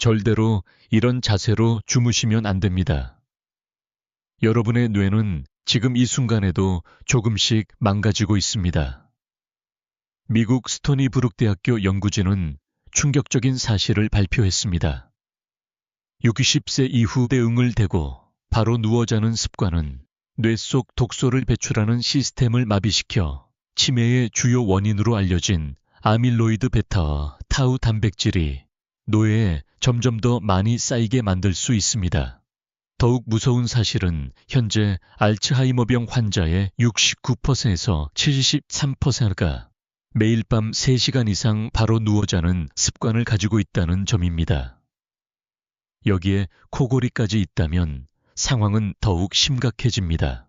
절대로 이런 자세로 주무시면 안 됩니다. 여러분의 뇌는 지금 이 순간에도 조금씩 망가지고 있습니다. 미국 스토니브룩 대학교 연구진은 충격적인 사실을 발표했습니다. 60세 이후 대응을 대고 바로 누워 자는 습관은 뇌 속 독소를 배출하는 시스템을 마비시켜 치매의 주요 원인으로 알려진 아밀로이드 베타와 타우 단백질이 뇌에 점점 더 많이 쌓이게 만들 수 있습니다. 더욱 무서운 사실은 현재 알츠하이머병 환자의 69%에서 73%가 매일 밤 3시간 이상 바로 누워 자는 습관을 가지고 있다는 점입니다. 여기에 코골이까지 있다면 상황은 더욱 심각해집니다.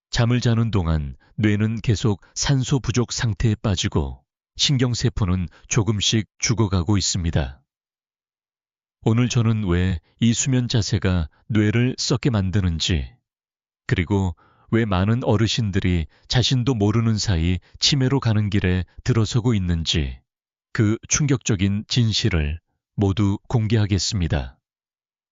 잠을 자는 동안 뇌는 계속 산소 부족 상태에 빠지고 신경세포는 조금씩 죽어가고 있습니다. 오늘 저는 왜 이 수면 자세가 뇌를 썩게 만드는지, 그리고 왜 많은 어르신들이 자신도 모르는 사이 치매로 가는 길에 들어서고 있는지 그 충격적인 진실을 모두 공개하겠습니다.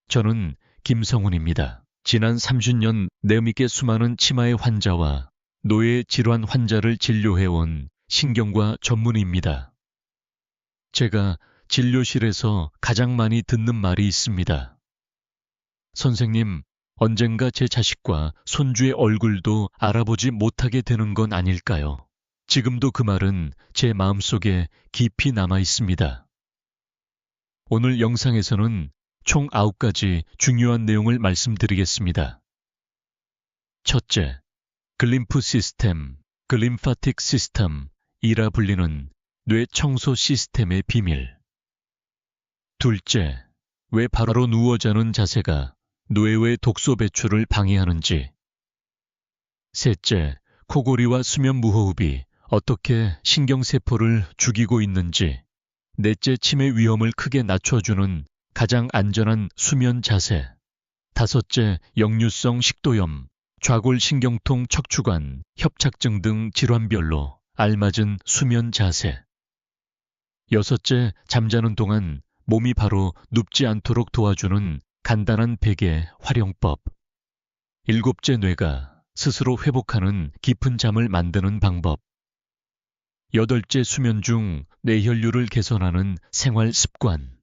저는 김성훈입니다. 지난 30년 내음있게 수많은 치매의 환자와 노예 질환 환자를 진료해온 신경과 전문의입니다. 제가 진료실에서 가장 많이 듣는 말이 있습니다. 선생님, 언젠가 제 자식과 손주의 얼굴도 알아보지 못하게 되는 건 아닐까요? 지금도 그 말은 제 마음속에 깊이 남아 있습니다. 오늘 영상에서는 총 9가지 중요한 내용을 말씀드리겠습니다. 첫째, 글림프 시스템, 글림파틱 시스템이라 불리는 뇌 청소 시스템의 비밀. 둘째, 왜 바로 누워 자는 자세가 뇌의 독소 배출을 방해하는지. 셋째, 코골이와 수면 무호흡이 어떻게 신경세포를 죽이고 있는지. 넷째, 치매 위험을 크게 낮춰주는 가장 안전한 수면 자세. 다섯째, 역류성 식도염, 좌골신경통 척추관, 협착증 등 질환별로 알맞은 수면 자세. 여섯째, 잠자는 동안 몸이 바로 눕지 않도록 도와주는 간단한 베개 활용법. 일곱째, 뇌가 스스로 회복하는 깊은 잠을 만드는 방법. 여덟째, 수면 중 뇌혈류를 개선하는 생활 습관.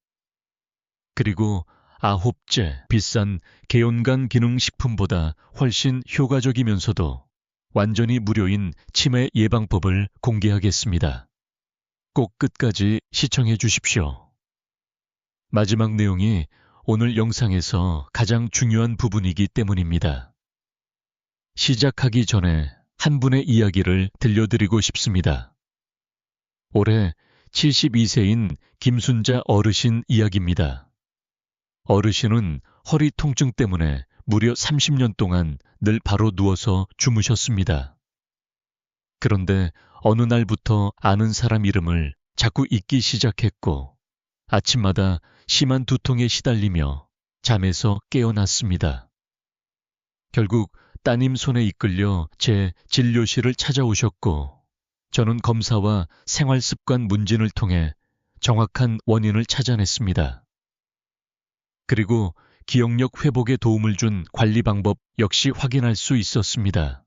그리고 아홉째, 비싼 개온간 기능식품보다 훨씬 효과적이면서도 완전히 무료인 치매 예방법을 공개하겠습니다. 꼭 끝까지 시청해 주십시오. 마지막 내용이 오늘 영상에서 가장 중요한 부분이기 때문입니다. 시작하기 전에 한 분의 이야기를 들려드리고 싶습니다. 올해 72세인 김순자 어르신 이야기입니다. 어르신은 허리 통증 때문에 무려 30년 동안 늘 바로 누워서 주무셨습니다. 그런데 어느 날부터 아는 사람 이름을 자꾸 잊기 시작했고 아침마다 심한 두통에 시달리며 잠에서 깨어났습니다. 결국 따님 손에 이끌려 제 진료실을 찾아오셨고 저는 검사와 생활습관 문진을 통해 정확한 원인을 찾아냈습니다. 그리고 기억력 회복에 도움을 준 관리 방법 역시 확인할 수 있었습니다.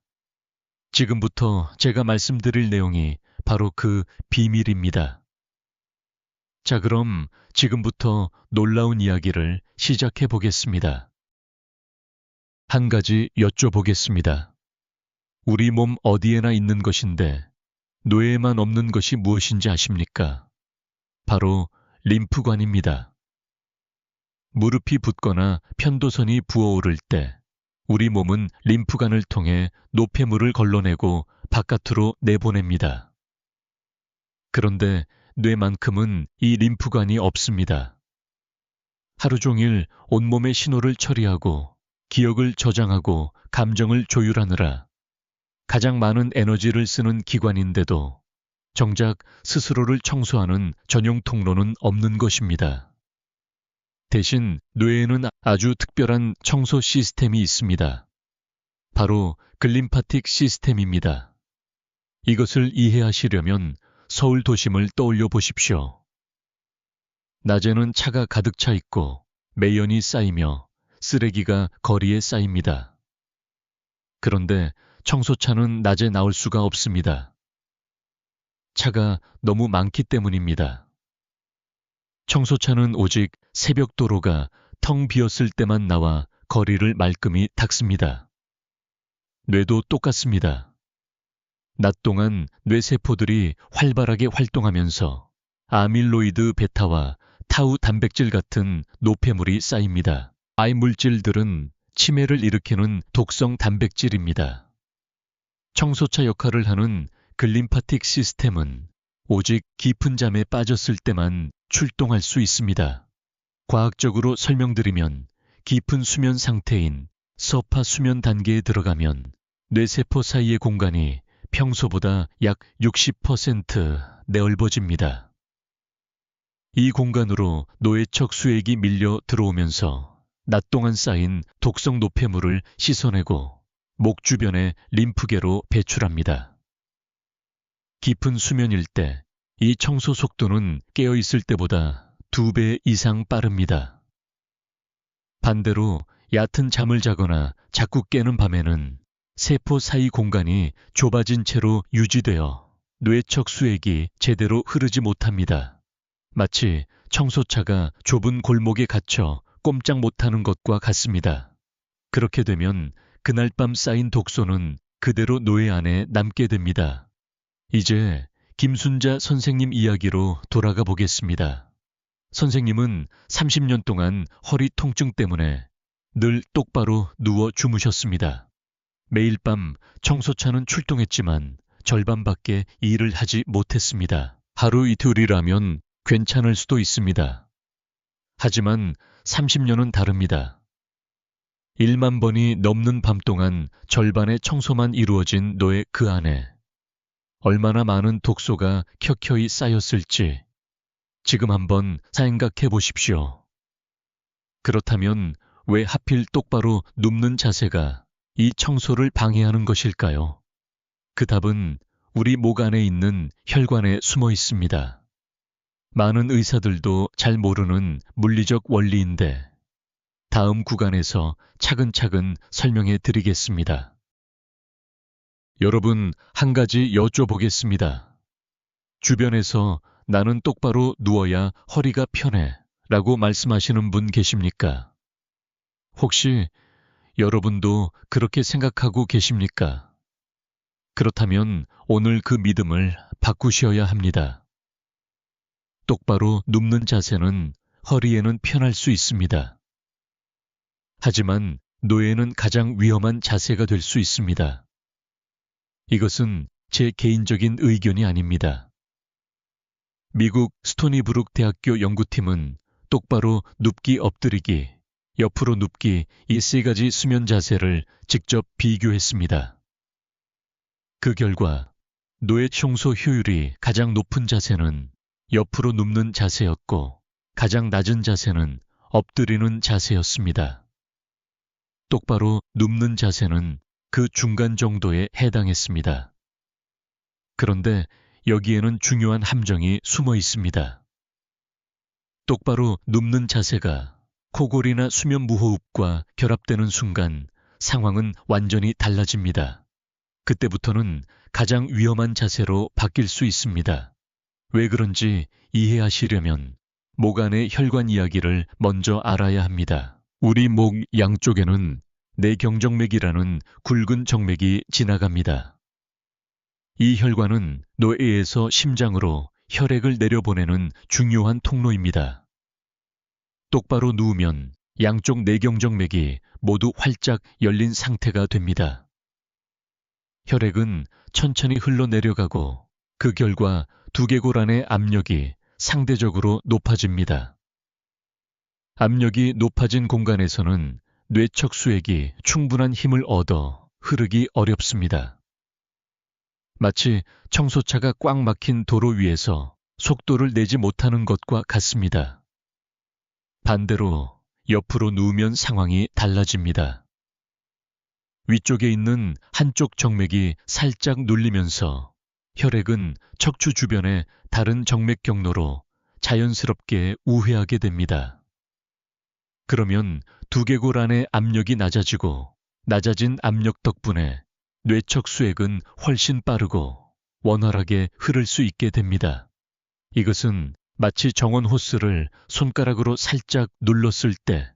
지금부터 제가 말씀드릴 내용이 바로 그 비밀입니다. 자, 그럼 지금부터 놀라운 이야기를 시작해 보겠습니다. 한 가지 여쭤보겠습니다. 우리 몸 어디에나 있는 것인데 뇌에만 없는 것이 무엇인지 아십니까? 바로 림프관입니다. 무릎이 붓거나 편도선이 부어오를 때 우리 몸은 림프관을 통해 노폐물을 걸러내고 바깥으로 내보냅니다. 그런데 뇌만큼은 이 림프관이 없습니다. 하루 종일 온몸의 신호를 처리하고 기억을 저장하고 감정을 조율하느라 가장 많은 에너지를 쓰는 기관인데도 정작 스스로를 청소하는 전용 통로는 없는 것입니다. 대신 뇌에는 아주 특별한 청소 시스템이 있습니다. 바로 글림파틱 시스템입니다. 이것을 이해하시려면 서울 도심을 떠올려 보십시오. 낮에는 차가 가득 차 있고 매연이 쌓이며 쓰레기가 거리에 쌓입니다. 그런데 청소차는 낮에 나올 수가 없습니다. 차가 너무 많기 때문입니다. 청소차는 오직 새벽 도로가 텅 비었을 때만 나와 거리를 말끔히 닦습니다. 뇌도 똑같습니다. 낮 동안 뇌세포들이 활발하게 활동하면서 아밀로이드 베타와 타우 단백질 같은 노폐물이 쌓입니다. 이 물질들은 치매를 일으키는 독성 단백질입니다. 청소차 역할을 하는 글림파틱 시스템은 오직 깊은 잠에 빠졌을 때만 출동할 수 있습니다. 과학적으로 설명드리면 깊은 수면 상태인 서파 수면 단계에 들어가면 뇌세포 사이의 공간이 평소보다 약 60% 넓어집니다. 이 공간으로 노회척 수액이 밀려 들어오면서 낮 동안 쌓인 독성 노폐물을 씻어내고 목 주변의 림프계로 배출합니다. 깊은 수면일 때 이 청소 속도는 깨어있을 때보다 2배 이상 빠릅니다. 반대로 얕은 잠을 자거나 자꾸 깨는 밤에는 세포 사이 공간이 좁아진 채로 유지되어 뇌척 수액이 제대로 흐르지 못합니다. 마치 청소차가 좁은 골목에 갇혀 꼼짝 못하는 것과 같습니다. 그렇게 되면 그날 밤 쌓인 독소는 그대로 뇌 안에 남게 됩니다. 이제 김순자 선생님 이야기로 돌아가 보겠습니다. 선생님은 30년 동안 허리 통증 때문에 늘 똑바로 누워 주무셨습니다. 매일 밤 청소차는 출동했지만 절반밖에 일을 하지 못했습니다. 하루 이틀이라면 괜찮을 수도 있습니다. 하지만 30년은 다릅니다. 1만 번이 넘는 밤 동안 절반의 청소만 이루어진 뇌 그 안에 얼마나 많은 독소가 켜켜이 쌓였을지 지금 한번 생각해 보십시오. 그렇다면 왜 하필 똑바로 눕는 자세가 이 청소를 방해하는 것일까요? 그 답은 우리 목 안에 있는 혈관에 숨어 있습니다. 많은 의사들도 잘 모르는 물리적 원리인데 다음 구간에서 차근차근 설명해 드리겠습니다. 여러분, 한 가지 여쭤보겠습니다. 주변에서 나는 똑바로 누워야 허리가 편해 라고 말씀하시는 분 계십니까? 혹시 여러분도 그렇게 생각하고 계십니까? 그렇다면 오늘 그 믿음을 바꾸셔야 합니다. 똑바로 눕는 자세는 허리에는 편할 수 있습니다. 하지만 뇌에는 가장 위험한 자세가 될 수 있습니다. 이것은 제 개인적인 의견이 아닙니다. 미국 스토니브룩 대학교 연구팀은 똑바로 눕기 엎드리기, 옆으로 눕기 이 3가지 수면 자세를 직접 비교했습니다. 그 결과 뇌 청소 효율이 가장 높은 자세는 옆으로 눕는 자세였고 가장 낮은 자세는 엎드리는 자세였습니다. 똑바로 눕는 자세는 그 중간 정도에 해당했습니다. 그런데 여기에는 중요한 함정이 숨어 있습니다. 똑바로 눕는 자세가 코골이나 수면 무호흡과 결합되는 순간 상황은 완전히 달라집니다. 그때부터는 가장 위험한 자세로 바뀔 수 있습니다. 왜 그런지 이해하시려면 목 안의 혈관 이야기를 먼저 알아야 합니다. 우리 목 양쪽에는 내경정맥이라는 굵은 정맥이 지나갑니다. 이 혈관은 뇌에서 심장으로 혈액을 내려보내는 중요한 통로입니다. 똑바로 누우면 양쪽 내경정맥이 모두 활짝 열린 상태가 됩니다. 혈액은 천천히 흘러내려가고 그 결과 두개골 안의 압력이 상대적으로 높아집니다. 압력이 높아진 공간에서는 뇌척 수액이 충분한 힘을 얻어 흐르기 어렵습니다. 마치 청소차가 꽉 막힌 도로 위에서 속도를 내지 못하는 것과 같습니다. 반대로 옆으로 누우면 상황이 달라집니다. 위쪽에 있는 한쪽 정맥이 살짝 눌리면서 혈액은 척추 주변의 다른 정맥 경로로 자연스럽게 우회하게 됩니다. 그러면 두개골 안의 압력이 낮아지고 낮아진 압력 덕분에 뇌척 수액은 훨씬 빠르고 원활하게 흐를 수 있게 됩니다. 이것은 마치 정원 호스를 손가락으로 살짝 눌렀을 때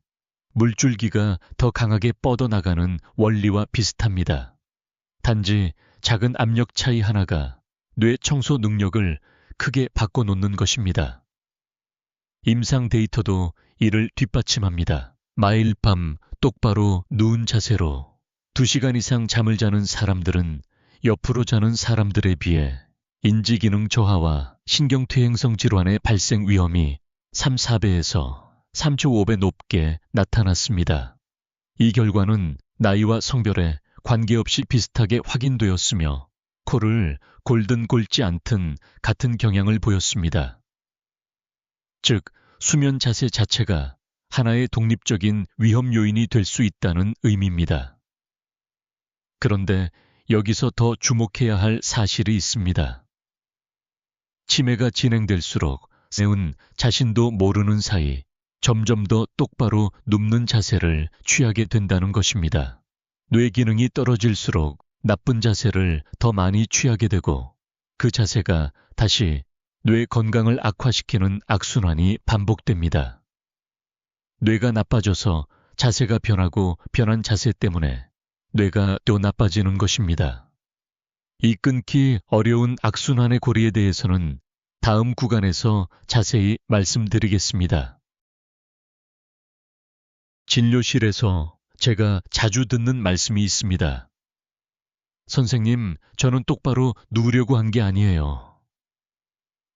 물줄기가 더 강하게 뻗어나가는 원리와 비슷합니다. 단지 작은 압력 차이 하나가 뇌 청소 능력을 크게 바꿔놓는 것입니다. 임상 데이터도 이를 뒷받침합니다. 매일 밤 똑바로 누운 자세로 2시간 이상 잠을 자는 사람들은 옆으로 자는 사람들에 비해 인지기능 저하와 신경퇴행성 질환의 발생 위험이 3, 4배에서 3.5배 높게 나타났습니다. 이 결과는 나이와 성별에 관계없이 비슷하게 확인되었으며 코를 골든 곪지 않든 같은 경향을 보였습니다. 즉, 수면 자세 자체가 하나의 독립적인 위험 요인이 될 수 있다는 의미입니다. 그런데 여기서 더 주목해야 할 사실이 있습니다. 치매가 진행될수록 뇌는 자신도 모르는 사이 점점 더 똑바로 눕는 자세를 취하게 된다는 것입니다. 뇌 기능이 떨어질수록 나쁜 자세를 더 많이 취하게 되고 그 자세가 다시 뇌 건강을 악화시키는 악순환이 반복됩니다. 뇌가 나빠져서 자세가 변하고 변한 자세 때문에 뇌가 또 나빠지는 것입니다. 이 끊기 어려운 악순환의 고리에 대해서는 다음 구간에서 자세히 말씀드리겠습니다. 진료실에서 제가 자주 듣는 말씀이 있습니다. 선생님, 저는 똑바로 누우려고 한 게 아니에요.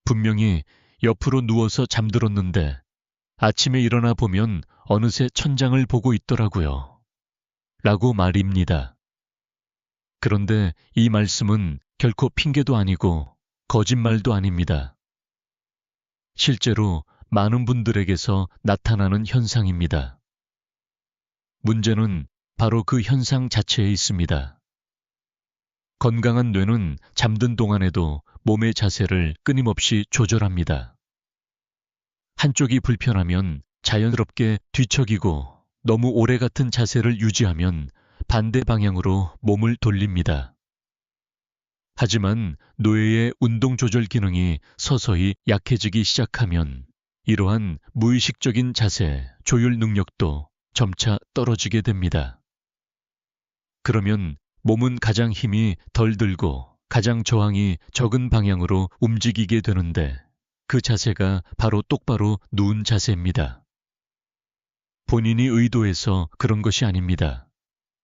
분명히 옆으로 누워서 잠들었는데 아침에 일어나 보면 어느새 천장을 보고 있더라고요. 라고 말입니다. 그런데 이 말씀은 결코 핑계도 아니고 거짓말도 아닙니다. 실제로 많은 분들에게서 나타나는 현상입니다. 문제는 바로 그 현상 자체에 있습니다. 건강한 뇌는 잠든 동안에도 몸의 자세를 끊임없이 조절합니다. 한쪽이 불편하면 자연스럽게 뒤척이고 너무 오래 같은 자세를 유지하면 반대 방향으로 몸을 돌립니다. 하지만 뇌의 운동 조절 기능이 서서히 약해지기 시작하면 이러한 무의식적인 자세, 조율 능력도 점차 떨어지게 됩니다. 그러면 몸은 가장 힘이 덜 들고 가장 저항이 적은 방향으로 움직이게 되는데 그 자세가 바로 똑바로 누운 자세입니다. 본인이 의도해서 그런 것이 아닙니다.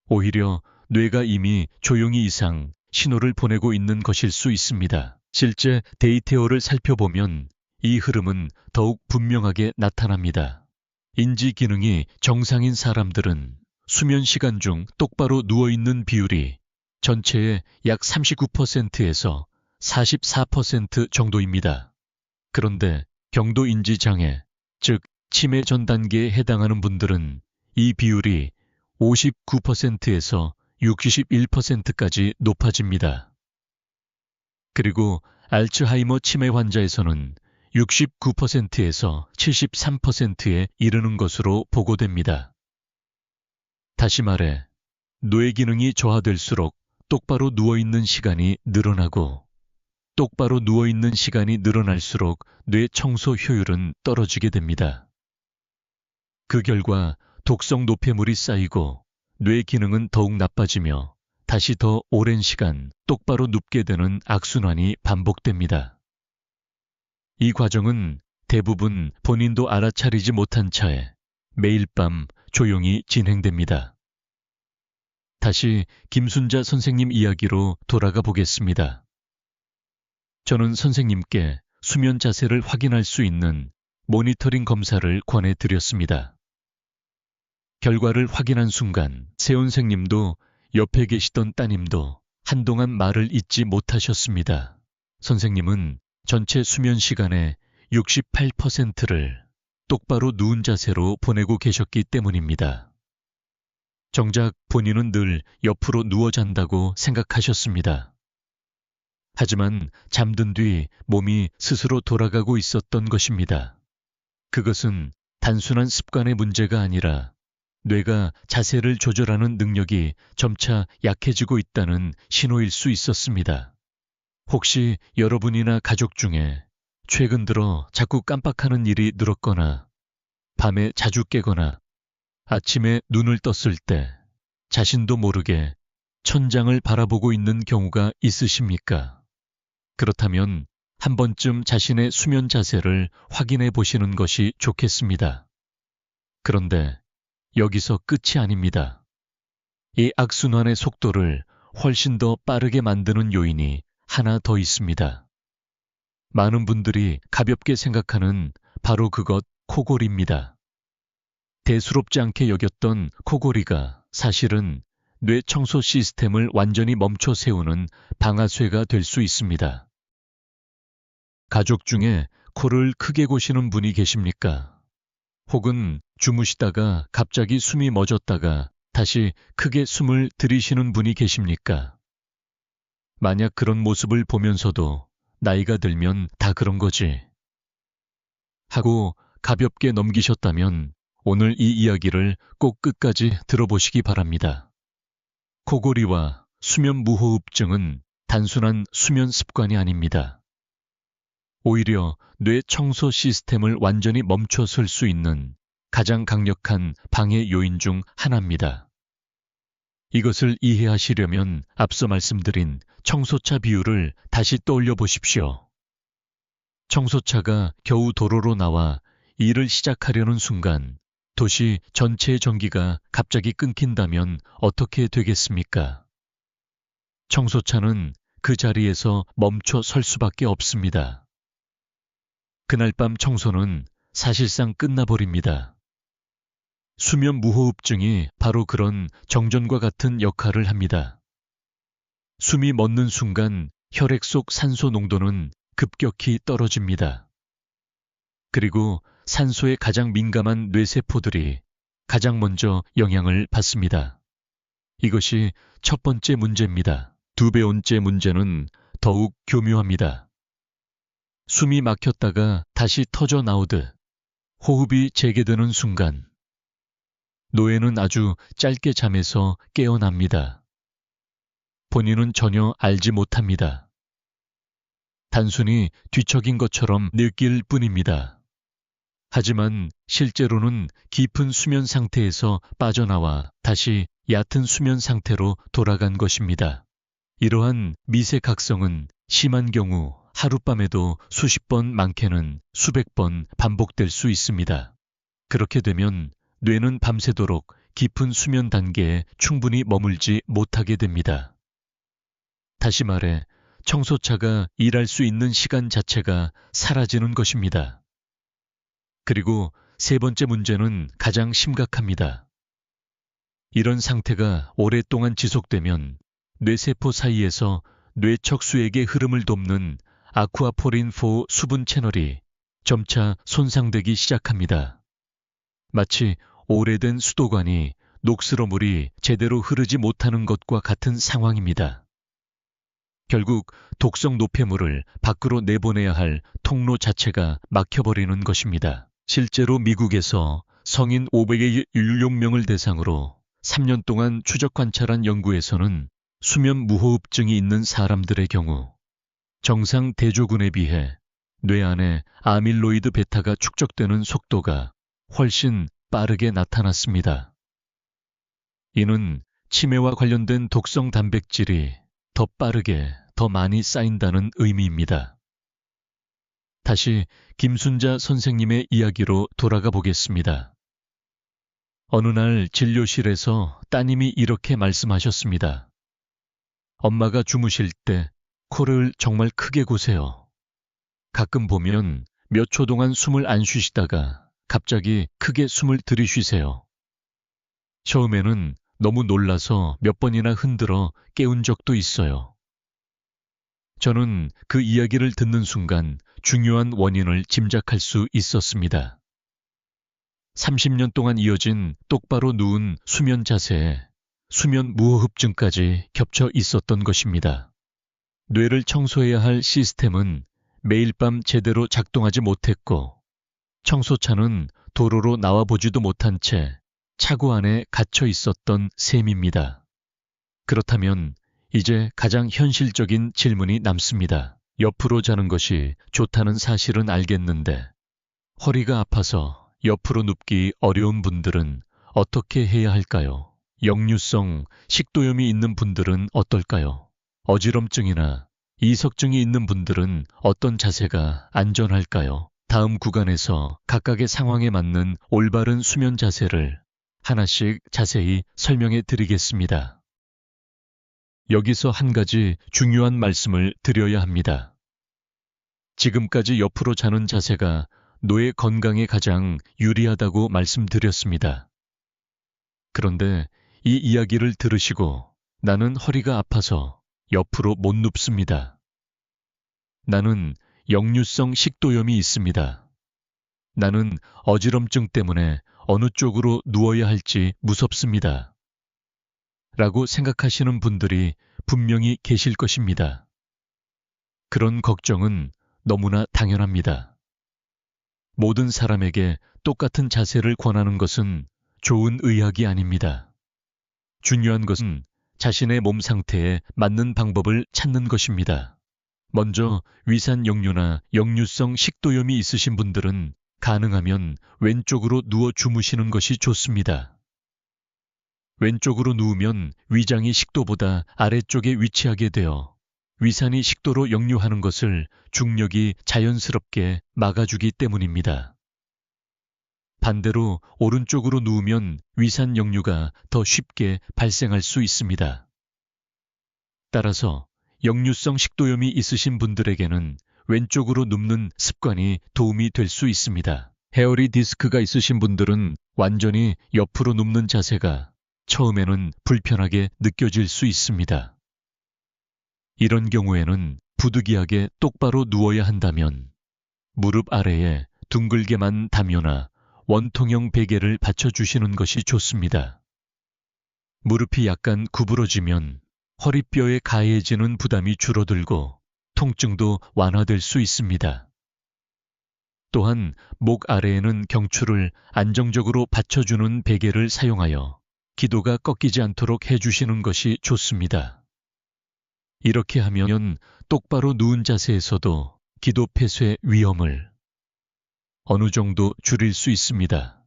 오히려 뇌가 이미 조용히 이상 신호를 보내고 있는 것일 수 있습니다. 실제 데이터를 살펴보면 이 흐름은 더욱 분명하게 나타납니다. 인지 기능이 정상인 사람들은 수면 시간 중 똑바로 누워있는 비율이 전체의 약 39%에서 44% 정도입니다. 그런데 경도 인지 장애, 즉 치매 전 단계에 해당하는 분들은 이 비율이 59%에서 61%까지 높아집니다. 그리고 알츠하이머 치매 환자에서는 69%에서 73%에 이르는 것으로 보고됩니다. 다시 말해, 뇌 기능이 저하될수록 똑바로 누워있는 시간이 늘어나고 똑바로 누워있는 시간이 늘어날수록 뇌 청소 효율은 떨어지게 됩니다. 그 결과 독성 노폐물이 쌓이고 뇌 기능은 더욱 나빠지며 다시 더 오랜 시간 똑바로 눕게 되는 악순환이 반복됩니다. 이 과정은 대부분 본인도 알아차리지 못한 차에 매일 밤 조용히 진행됩니다. 다시 김순자 선생님 이야기로 돌아가 보겠습니다. 저는 선생님께 수면 자세를 확인할 수 있는 모니터링 검사를 권해드렸습니다. 결과를 확인한 순간 세원생님도 옆에 계시던 따님도 한동안 말을 잇지 못하셨습니다. 선생님은 전체 수면 시간의 68%를 똑바로 누운 자세로 보내고 계셨기 때문입니다. 정작 본인은 늘 옆으로 누워 잔다고 생각하셨습니다. 하지만 잠든 뒤 몸이 스스로 돌아가고 있었던 것입니다. 그것은 단순한 습관의 문제가 아니라 뇌가 자세를 조절하는 능력이 점차 약해지고 있다는 신호일 수 있었습니다. 혹시 여러분이나 가족 중에 최근 들어 자꾸 깜빡하는 일이 늘었거나 밤에 자주 깨거나 아침에 눈을 떴을 때 자신도 모르게 천장을 바라보고 있는 경우가 있으십니까? 그렇다면 한 번쯤 자신의 수면 자세를 확인해 보시는 것이 좋겠습니다. 그런데 여기서 끝이 아닙니다. 이 악순환의 속도를 훨씬 더 빠르게 만드는 요인이 하나 더 있습니다. 많은 분들이 가볍게 생각하는 바로 그것 코골이입니다. 대수롭지 않게 여겼던 코골이가 사실은 뇌 청소 시스템을 완전히 멈춰 세우는 방아쇠가 될 수 있습니다. 가족 중에 코를 크게 고시는 분이 계십니까? 혹은 주무시다가 갑자기 숨이 멎었다가 다시 크게 숨을 들이쉬는 분이 계십니까? 만약 그런 모습을 보면서도 나이가 들면 다 그런 거지 하고 가볍게 넘기셨다면 오늘 이 이야기를 꼭 끝까지 들어보시기 바랍니다. 코골이와 수면 무호흡증은 단순한 수면 습관이 아닙니다. 오히려 뇌 청소 시스템을 완전히 멈춰설 수 있는 가장 강력한 방해 요인 중 하나입니다. 이것을 이해하시려면 앞서 말씀드린 청소차 비유를 다시 떠올려 보십시오. 청소차가 겨우 도로로 나와 일을 시작하려는 순간 도시 전체의 전기가 갑자기 끊긴다면 어떻게 되겠습니까? 청소차는 그 자리에서 멈춰 설 수밖에 없습니다. 그날 밤 청소는 사실상 끝나버립니다. 수면 무호흡증이 바로 그런 정전과 같은 역할을 합니다. 숨이 멎는 순간 혈액 속 산소 농도는 급격히 떨어집니다. 그리고 산소에 가장 민감한 뇌세포들이 가장 먼저 영향을 받습니다. 이것이 첫 번째 문제입니다. 두 번째 문제는 더욱 교묘합니다. 숨이 막혔다가 다시 터져 나오듯 호흡이 재개되는 순간 노예는 아주 짧게 잠에서 깨어납니다. 본인은 전혀 알지 못합니다. 단순히 뒤척인 것처럼 느낄 뿐입니다. 하지만 실제로는 깊은 수면 상태에서 빠져나와 다시 얕은 수면 상태로 돌아간 것입니다. 이러한 미세 각성은 심한 경우 하룻밤에도 수십 번, 많게는 수백 번 반복될 수 있습니다. 그렇게 되면 뇌는 밤새도록 깊은 수면 단계에 충분히 머물지 못하게 됩니다. 다시 말해 청소차가 일할 수 있는 시간 자체가 사라지는 것입니다. 그리고 세 번째 문제는 가장 심각합니다. 이런 상태가 오랫동안 지속되면 뇌세포 사이에서 뇌척수액의 흐름을 돕는 아쿠아포린4 수분 채널이 점차 손상되기 시작합니다. 마치 오래된 수도관이 녹슬어 물이 제대로 흐르지 못하는 것과 같은 상황입니다. 결국 독성 노폐물을 밖으로 내보내야 할 통로 자체가 막혀버리는 것입니다. 실제로 미국에서 성인 500여 7명을 대상으로 3년 동안 추적 관찰한 연구에서는 수면 무호흡증이 있는 사람들의 경우 정상 대조군에 비해 뇌 안에 아밀로이드 베타가 축적되는 속도가 훨씬 빠르게 나타났습니다. 이는 치매와 관련된 독성 단백질이 더 빠르게, 더 많이 쌓인다는 의미입니다. 다시 김순자 선생님의 이야기로 돌아가 보겠습니다. 어느 날 진료실에서 따님이 이렇게 말씀하셨습니다. 엄마가 주무실 때 코를 정말 크게 고세요. 가끔 보면 몇 초 동안 숨을 안 쉬시다가 갑자기 크게 숨을 들이쉬세요. 처음에는 너무 놀라서 몇 번이나 흔들어 깨운 적도 있어요. 저는 그 이야기를 듣는 순간 중요한 원인을 짐작할 수 있었습니다. 30년 동안 이어진 똑바로 누운 수면 자세에 수면 무호흡증까지 겹쳐 있었던 것입니다. 뇌를 청소해야 할 시스템은 매일 밤 제대로 작동하지 못했고, 청소차는 도로로 나와보지도 못한 채 차고 안에 갇혀 있었던 셈입니다. 그렇다면 이제 가장 현실적인 질문이 남습니다. 옆으로 자는 것이 좋다는 사실은 알겠는데, 허리가 아파서 옆으로 눕기 어려운 분들은 어떻게 해야 할까요? 역류성 식도염이 있는 분들은 어떨까요? 어지럼증이나 이석증이 있는 분들은 어떤 자세가 안전할까요? 다음 구간에서 각각의 상황에 맞는 올바른 수면 자세를 하나씩 자세히 설명해 드리겠습니다. 여기서 한 가지 중요한 말씀을 드려야 합니다. 지금까지 옆으로 자는 자세가 뇌 건강에 가장 유리하다고 말씀드렸습니다. 그런데 이 이야기를 들으시고 나는 허리가 아파서 옆으로 못 눕습니다. 나는 역류성 식도염이 있습니다. 나는 어지럼증 때문에 어느 쪽으로 누워야 할지 무섭습니다. 라고 생각하시는 분들이 분명히 계실 것입니다. 그런 걱정은 너무나 당연합니다. 모든 사람에게 똑같은 자세를 권하는 것은 좋은 의학이 아닙니다. 중요한 것은 자신의 몸 상태에 맞는 방법을 찾는 것입니다. 먼저 위산 역류나 역류성 식도염이 있으신 분들은 가능하면 왼쪽으로 누워 주무시는 것이 좋습니다. 왼쪽으로 누우면 위장이 식도보다 아래쪽에 위치하게 되어 위산이 식도로 역류하는 것을 중력이 자연스럽게 막아주기 때문입니다. 반대로 오른쪽으로 누우면 위산 역류가 더 쉽게 발생할 수 있습니다. 따라서 역류성 식도염이 있으신 분들에게는 왼쪽으로 눕는 습관이 도움이 될 수 있습니다. 헤어리 디스크가 있으신 분들은 완전히 옆으로 눕는 자세가 처음에는 불편하게 느껴질 수 있습니다. 이런 경우에는 부득이하게 똑바로 누워야 한다면 무릎 아래에 둥글게만 담요나 원통형 베개를 받쳐주시는 것이 좋습니다. 무릎이 약간 구부러지면 허리뼈에 가해지는 부담이 줄어들고 통증도 완화될 수 있습니다. 또한 목 아래에는 경추를 안정적으로 받쳐주는 베개를 사용하여 기도가 꺾이지 않도록 해주시는 것이 좋습니다. 이렇게 하면 똑바로 누운 자세에서도 기도 폐쇄 위험을 어느 정도 줄일 수 있습니다.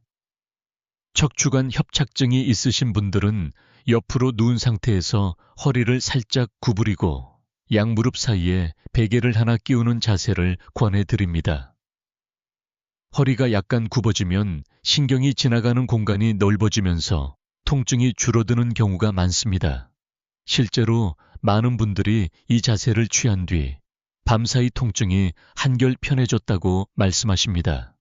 척추관 협착증이 있으신 분들은 옆으로 누운 상태에서 허리를 살짝 구부리고 양무릎 사이에 베개를 하나 끼우는 자세를 권해드립니다. 허리가 약간 굽어지면 신경이 지나가는 공간이 넓어지면서 통증이 줄어드는 경우가 많습니다. 실제로 많은 분들이 이 자세를 취한 뒤 밤사이 통증이 한결 편해졌다고 말씀하십니다.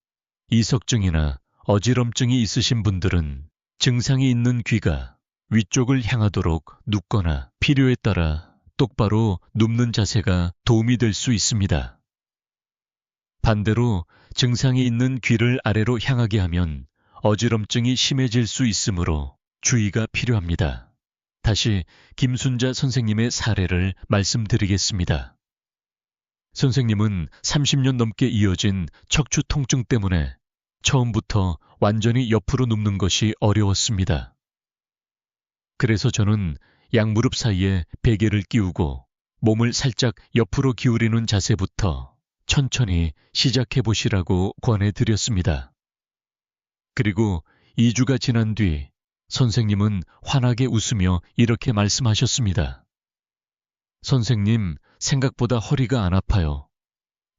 이석증이나 어지럼증이 있으신 분들은 증상이 있는 귀가 위쪽을 향하도록 눕거나 필요에 따라 똑바로 눕는 자세가 도움이 될 수 있습니다. 반대로 증상이 있는 귀를 아래로 향하게 하면 어지럼증이 심해질 수 있으므로 주의가 필요합니다. 다시 김순자 선생님의 사례를 말씀드리겠습니다. 선생님은 30년 넘게 이어진 척추 통증 때문에 처음부터 완전히 옆으로 눕는 것이 어려웠습니다. 그래서 저는 양무릎 사이에 베개를 끼우고 몸을 살짝 옆으로 기울이는 자세부터 천천히 시작해 보시라고 권해드렸습니다. 그리고 2주가 지난 뒤 선생님은 환하게 웃으며 이렇게 말씀하셨습니다. 선생님, 생각보다 허리가 안 아파요.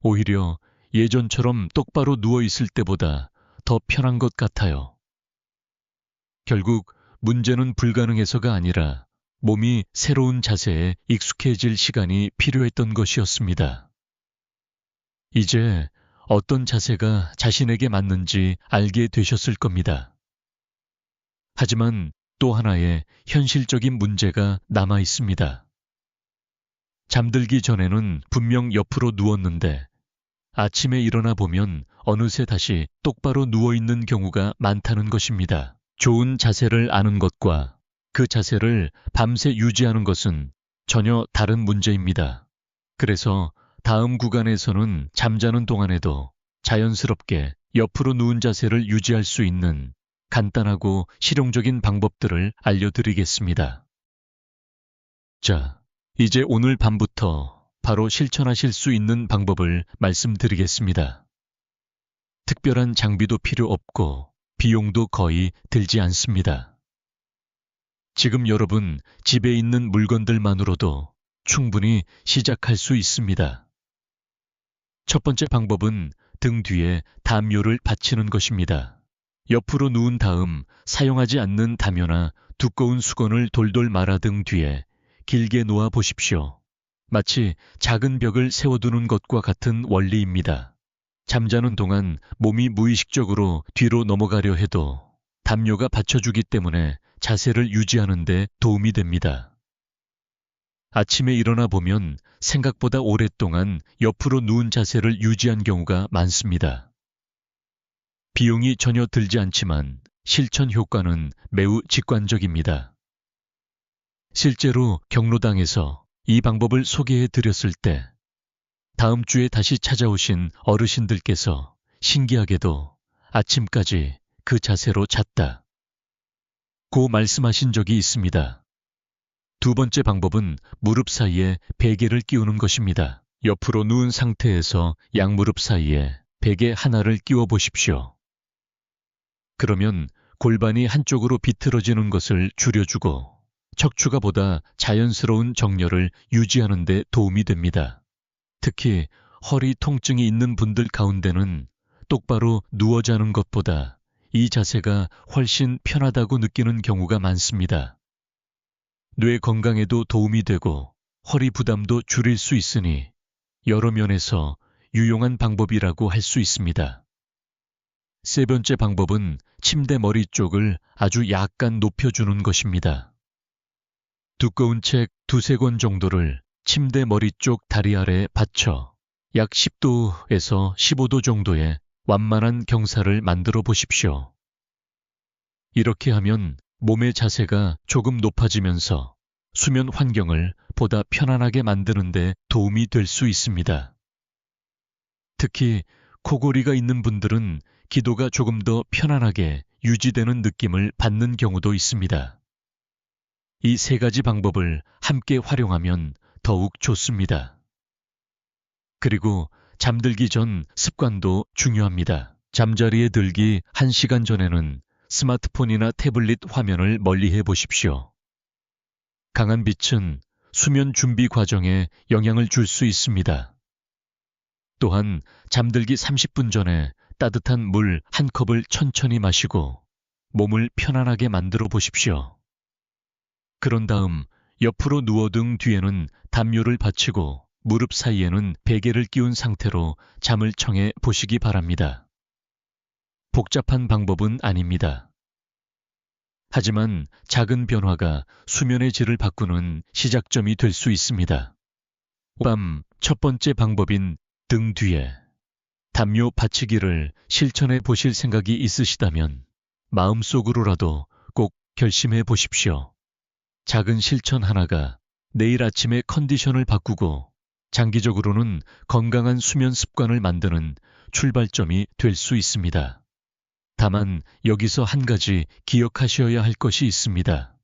오히려 예전처럼 똑바로 누워 있을 때보다 더 편한 것 같아요. 결국 문제는 불가능해서가 아니라 몸이 새로운 자세에 익숙해질 시간이 필요했던 것이었습니다. 이제 어떤 자세가 자신에게 맞는지 알게 되셨을 겁니다. 하지만 또 하나의 현실적인 문제가 남아 있습니다. 잠들기 전에는 분명 옆으로 누웠는데 아침에 일어나 보면 어느새 다시 똑바로 누워있는 경우가 많다는 것입니다. 좋은 자세를 아는 것과 그 자세를 밤새 유지하는 것은 전혀 다른 문제입니다. 그래서 다음 구간에서는 잠자는 동안에도 자연스럽게 옆으로 누운 자세를 유지할 수 있는 간단하고 실용적인 방법들을 알려드리겠습니다. 자, 이제 오늘 밤부터 바로 실천하실 수 있는 방법을 말씀드리겠습니다. 특별한 장비도 필요 없고 비용도 거의 들지 않습니다. 지금 여러분 집에 있는 물건들만으로도 충분히 시작할 수 있습니다. 첫 번째 방법은 등 뒤에 담요를 받치는 것입니다. 옆으로 누운 다음 사용하지 않는 담요나 두꺼운 수건을 돌돌 말아 등 뒤에 길게 놓아 보십시오. 마치 작은 벽을 세워두는 것과 같은 원리입니다. 잠자는 동안 몸이 무의식적으로 뒤로 넘어가려 해도 담요가 받쳐주기 때문에 자세를 유지하는 데 도움이 됩니다. 아침에 일어나 보면 생각보다 오랫동안 옆으로 누운 자세를 유지한 경우가 많습니다. 비용이 전혀 들지 않지만 실천 효과는 매우 직관적입니다. 실제로 경로당에서 이 방법을 소개해 드렸을 때 다음 주에 다시 찾아오신 어르신들께서 신기하게도 아침까지 그 자세로 잤다 고 말씀하신 적이 있습니다. 두 번째 방법은 무릎 사이에 베개를 끼우는 것입니다. 옆으로 누운 상태에서 양무릎 사이에 베개 하나를 끼워 보십시오. 그러면 골반이 한쪽으로 비틀어지는 것을 줄여주고 척추가 보다 자연스러운 정렬을 유지하는 데 도움이 됩니다. 특히 허리 통증이 있는 분들 가운데는 똑바로 누워 자는 것보다 이 자세가 훨씬 편하다고 느끼는 경우가 많습니다. 뇌 건강에도 도움이 되고 허리 부담도 줄일 수 있으니 여러 면에서 유용한 방법이라고 할 수 있습니다. 세 번째 방법은 침대 머리 쪽을 아주 약간 높여주는 것입니다. 두꺼운 책 두세 권 정도를 침대 머리 쪽 다리 아래에 받쳐 약 10도에서 15도 정도의 완만한 경사를 만들어 보십시오. 이렇게 하면 몸의 자세가 조금 높아지면서 수면 환경을 보다 편안하게 만드는 데 도움이 될 수 있습니다. 특히 코골이가 있는 분들은 기도가 조금 더 편안하게 유지되는 느낌을 받는 경우도 있습니다. 이 세 가지 방법을 함께 활용하면 더욱 좋습니다. 그리고 잠들기 전 습관도 중요합니다. 잠자리에 들기 1시간 전에는 스마트폰이나 태블릿 화면을 멀리해 보십시오. 강한 빛은 수면 준비 과정에 영향을 줄 수 있습니다. 또한 잠들기 30분 전에 따뜻한 물 한 컵을 천천히 마시고 몸을 편안하게 만들어 보십시오. 그런 다음 옆으로 누워 등 뒤에는 담요를 받치고 무릎 사이에는 베개를 끼운 상태로 잠을 청해 보시기 바랍니다. 복잡한 방법은 아닙니다. 하지만 작은 변화가 수면의 질을 바꾸는 시작점이 될 수 있습니다. 밤 첫 번째 방법인 등 뒤에 담요 받치기를 실천해 보실 생각이 있으시다면 마음속으로라도 꼭 결심해 보십시오. 작은 실천 하나가 내일 아침의 컨디션을 바꾸고 장기적으로는 건강한 수면 습관을 만드는 출발점이 될 수 있습니다. 다만 여기서 한 가지 기억하셔야 할 것이 있습니다.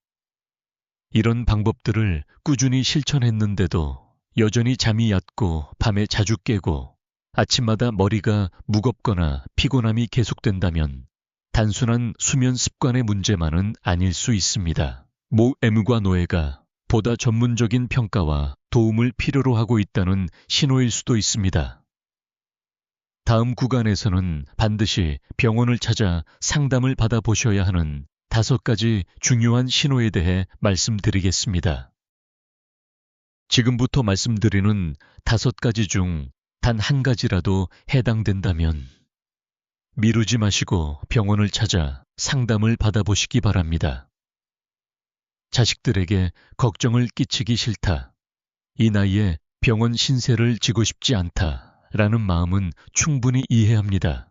이런 방법들을 꾸준히 실천했는데도 여전히 잠이 얕고 밤에 자주 깨고 아침마다 머리가 무겁거나 피곤함이 계속된다면 단순한 수면 습관의 문제만은 아닐 수 있습니다. 모엠과 노예가 보다 전문적인 평가와 도움을 필요로 하고 있다는 신호일 수도 있습니다. 다음 구간에서는 반드시 병원을 찾아 상담을 받아보셔야 하는 5가지 중요한 신호에 대해 말씀드리겠습니다. 지금부터 말씀드리는 5가지 중 단 한 가지라도 해당된다면 미루지 마시고 병원을 찾아 상담을 받아보시기 바랍니다. 자식들에게 걱정을 끼치기 싫다. 이 나이에 병원 신세를 지고 싶지 않다라는 마음은 충분히 이해합니다.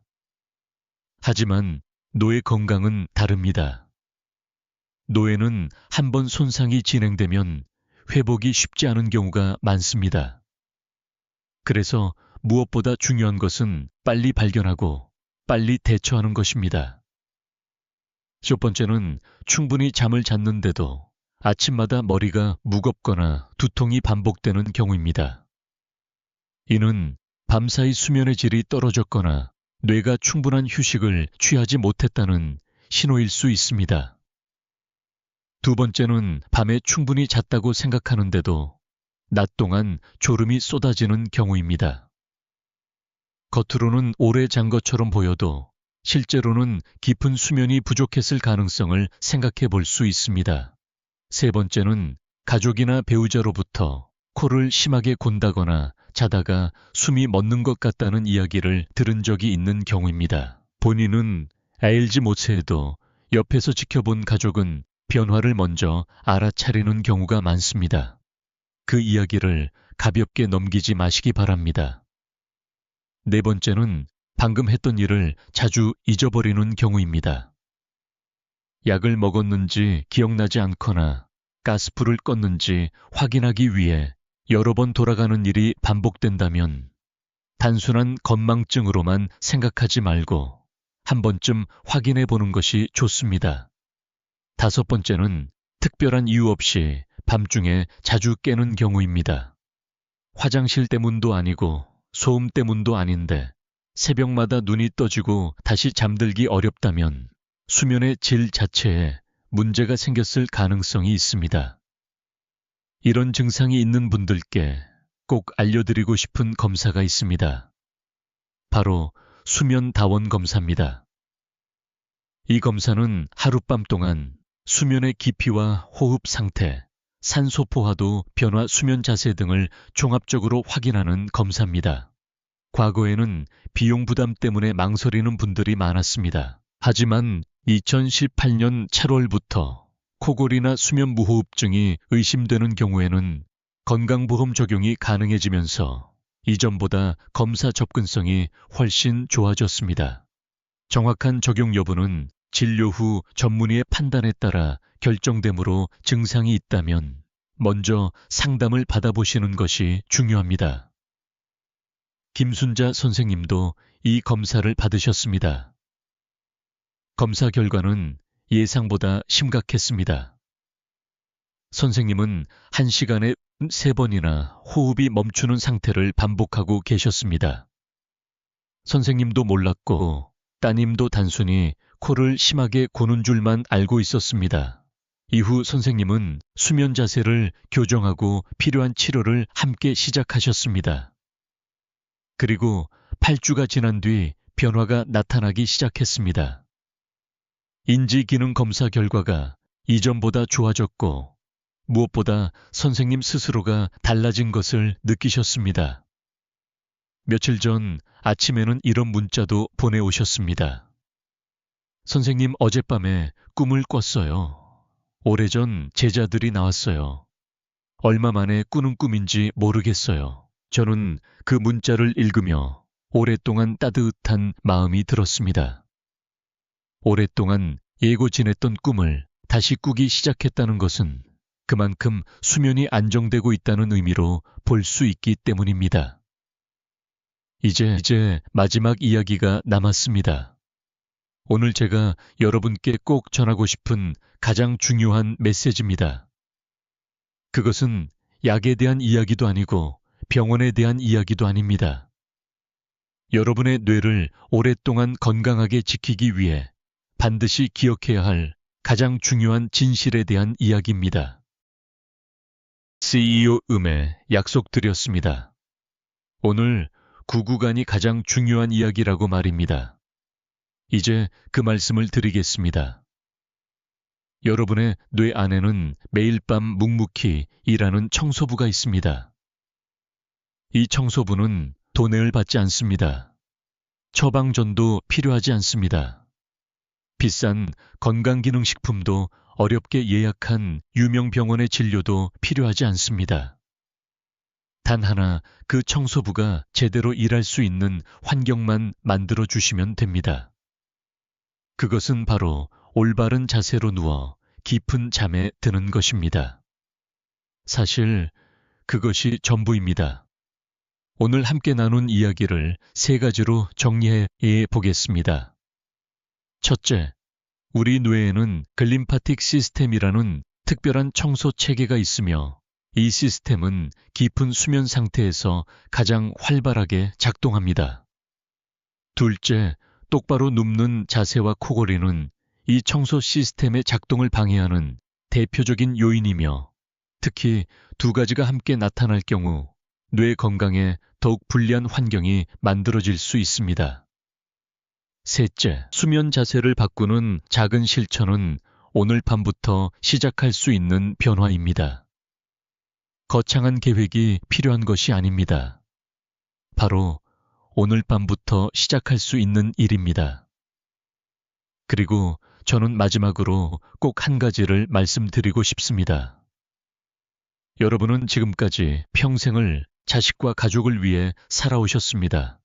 하지만 노의 건강은 다릅니다. 노에는 한번 손상이 진행되면 회복이 쉽지 않은 경우가 많습니다. 그래서 무엇보다 중요한 것은 빨리 발견하고 빨리 대처하는 것입니다. 첫 번째는 충분히 잠을 잤는데도 아침마다 머리가 무겁거나 두통이 반복되는 경우입니다. 이는 밤사이 수면의 질이 떨어졌거나 뇌가 충분한 휴식을 취하지 못했다는 신호일 수 있습니다. 두 번째는 밤에 충분히 잤다고 생각하는데도 낮 동안 졸음이 쏟아지는 경우입니다. 겉으로는 오래 잔 것처럼 보여도 실제로는 깊은 수면이 부족했을 가능성을 생각해 볼 수 있습니다. 세 번째는 가족이나 배우자로부터 코를 심하게 곤다거나 자다가 숨이 멎는 것 같다는 이야기를 들은 적이 있는 경우입니다. 본인은 알지 못해도 옆에서 지켜본 가족은 변화를 먼저 알아차리는 경우가 많습니다. 그 이야기를 가볍게 넘기지 마시기 바랍니다. 네 번째는 방금 했던 일을 자주 잊어버리는 경우입니다. 약을 먹었는지 기억나지 않거나 가스불을 껐는지 확인하기 위해 여러 번 돌아가는 일이 반복된다면 단순한 건망증으로만 생각하지 말고 한 번쯤 확인해 보는 것이 좋습니다. 다섯 번째는 특별한 이유 없이 밤중에 자주 깨는 경우입니다. 화장실 때문도 아니고 소음 때문도 아닌데 새벽마다 눈이 떠지고 다시 잠들기 어렵다면 수면의 질 자체에 문제가 생겼을 가능성이 있습니다. 이런 증상이 있는 분들께 꼭 알려드리고 싶은 검사가 있습니다. 바로 수면다원 검사입니다. 이 검사는 하룻밤 동안 수면의 깊이와 호흡 상태, 산소 포화도, 변화 수면 자세 등을 종합적으로 확인하는 검사입니다. 과거에는 비용 부담 때문에 망설이는 분들이 많았습니다. 하지만 2018년 7월부터 코골이나 수면 무호흡증이 의심되는 경우에는 건강보험 적용이 가능해지면서 이전보다 검사 접근성이 훨씬 좋아졌습니다. 정확한 적용 여부는 진료 후 전문의의 판단에 따라 결정되므로 증상이 있다면 먼저 상담을 받아보시는 것이 중요합니다. 김순자 선생님도 이 검사를 받으셨습니다. 검사 결과는 예상보다 심각했습니다. 선생님은 1시간에 3번이나 호흡이 멈추는 상태를 반복하고 계셨습니다. 선생님도 몰랐고 따님도 단순히 코를 심하게 고는 줄만 알고 있었습니다. 이후 선생님은 수면 자세를 교정하고 필요한 치료를 함께 시작하셨습니다. 그리고 8주가 지난 뒤 변화가 나타나기 시작했습니다. 인지기능 검사 결과가 이전보다 좋아졌고 무엇보다 선생님 스스로가 달라진 것을 느끼셨습니다. 며칠 전 아침에는 이런 문자도 보내오셨습니다. 선생님, 어젯밤에 꿈을 꿨어요. 오래전 제자들이 나왔어요. 얼마 만에 꾸는 꿈인지 모르겠어요. 저는 그 문자를 읽으며 오랫동안 따뜻한 마음이 들었습니다. 오랫동안 예고 지냈던 꿈을 다시 꾸기 시작했다는 것은 그만큼 수면이 안정되고 있다는 의미로 볼 수 있기 때문입니다. 이제 마지막 이야기가 남았습니다. 오늘 제가 여러분께 꼭 전하고 싶은 가장 중요한 메시지입니다. 그것은 약에 대한 이야기도 아니고 병원에 대한 이야기도 아닙니다. 여러분의 뇌를 오랫동안 건강하게 지키기 위해 반드시 기억해야 할 가장 중요한 진실에 대한 이야기입니다. CEO 음에 약속드렸습니다. 오늘 9구간이 가장 중요한 이야기라고 말입니다. 이제 그 말씀을 드리겠습니다. 여러분의 뇌 안에는 매일 밤 묵묵히 일하는 청소부가 있습니다. 이 청소부는 돈을 받지 않습니다. 처방전도 필요하지 않습니다. 비싼 건강기능식품도 어렵게 예약한 유명 병원의 진료도 필요하지 않습니다. 단 하나, 그 청소부가 제대로 일할 수 있는 환경만 만들어 주시면 됩니다. 그것은 바로 올바른 자세로 누워 깊은 잠에 드는 것입니다. 사실 그것이 전부입니다. 오늘 함께 나눈 이야기를 세 가지로 정리해 보겠습니다. 첫째, 우리 뇌에는 글림파틱 시스템이라는 특별한 청소 체계가 있으며 이 시스템은 깊은 수면 상태에서 가장 활발하게 작동합니다. 둘째, 똑바로 눕는 자세와 코골이는 이 청소 시스템의 작동을 방해하는 대표적인 요인이며 특히 두 가지가 함께 나타날 경우 뇌 건강에 더욱 불리한 환경이 만들어질 수 있습니다. 셋째, 수면 자세를 바꾸는 작은 실천은 오늘 밤부터 시작할 수 있는 변화입니다. 거창한 계획이 필요한 것이 아닙니다. 바로 오늘 밤부터 시작할 수 있는 일입니다. 그리고 저는 마지막으로 꼭 한 가지를 말씀드리고 싶습니다. 여러분은 지금까지 평생을 자식과 가족을 위해 살아오셨습니다.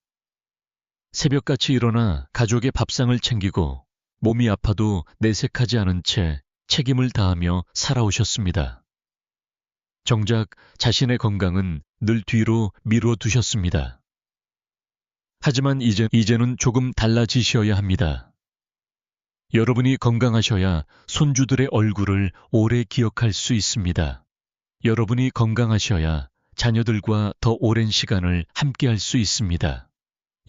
새벽같이 일어나 가족의 밥상을 챙기고 몸이 아파도 내색하지 않은 채 책임을 다하며 살아오셨습니다. 정작 자신의 건강은 늘 뒤로 미뤄두셨습니다. 하지만 이제는 조금 달라지셔야 합니다. 여러분이 건강하셔야 손주들의 얼굴을 오래 기억할 수 있습니다. 여러분이 건강하셔야 자녀들과 더 오랜 시간을 함께할 수 있습니다.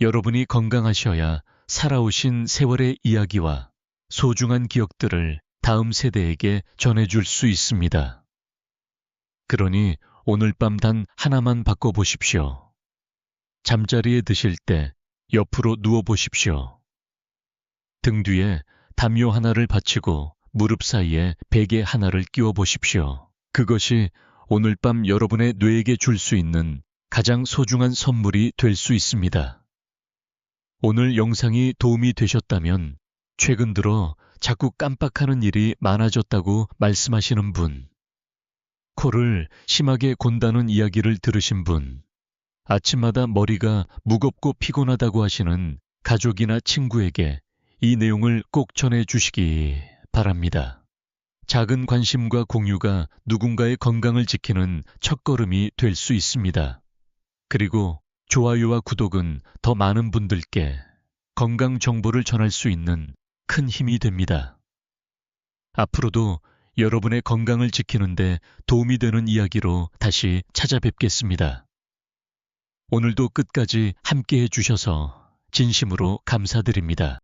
여러분이 건강하셔야 살아오신 세월의 이야기와 소중한 기억들을 다음 세대에게 전해줄 수 있습니다. 그러니 오늘 밤 단 하나만 바꿔보십시오. 잠자리에 드실 때 옆으로 누워보십시오. 등 뒤에 담요 하나를 받치고 무릎 사이에 베개 하나를 끼워보십시오. 그것이 오늘 밤 여러분의 뇌에게 줄 수 있는 가장 소중한 선물이 될 수 있습니다. 오늘 영상이 도움이 되셨다면 최근 들어 자꾸 깜빡하는 일이 많아졌다고 말씀하시는 분, 코를 심하게 곤다는 이야기를 들으신 분, 아침마다 머리가 무겁고 피곤하다고 하시는 가족이나 친구에게 이 내용을 꼭 전해주시기 바랍니다. 작은 관심과 공유가 누군가의 건강을 지키는 첫걸음이 될 수 있습니다. 그리고 좋아요와 구독은 더 많은 분들께 건강 정보를 전할 수 있는 큰 힘이 됩니다. 앞으로도 여러분의 건강을 지키는데 도움이 되는 이야기로 다시 찾아뵙겠습니다. 오늘도 끝까지 함께해 주셔서 진심으로 감사드립니다.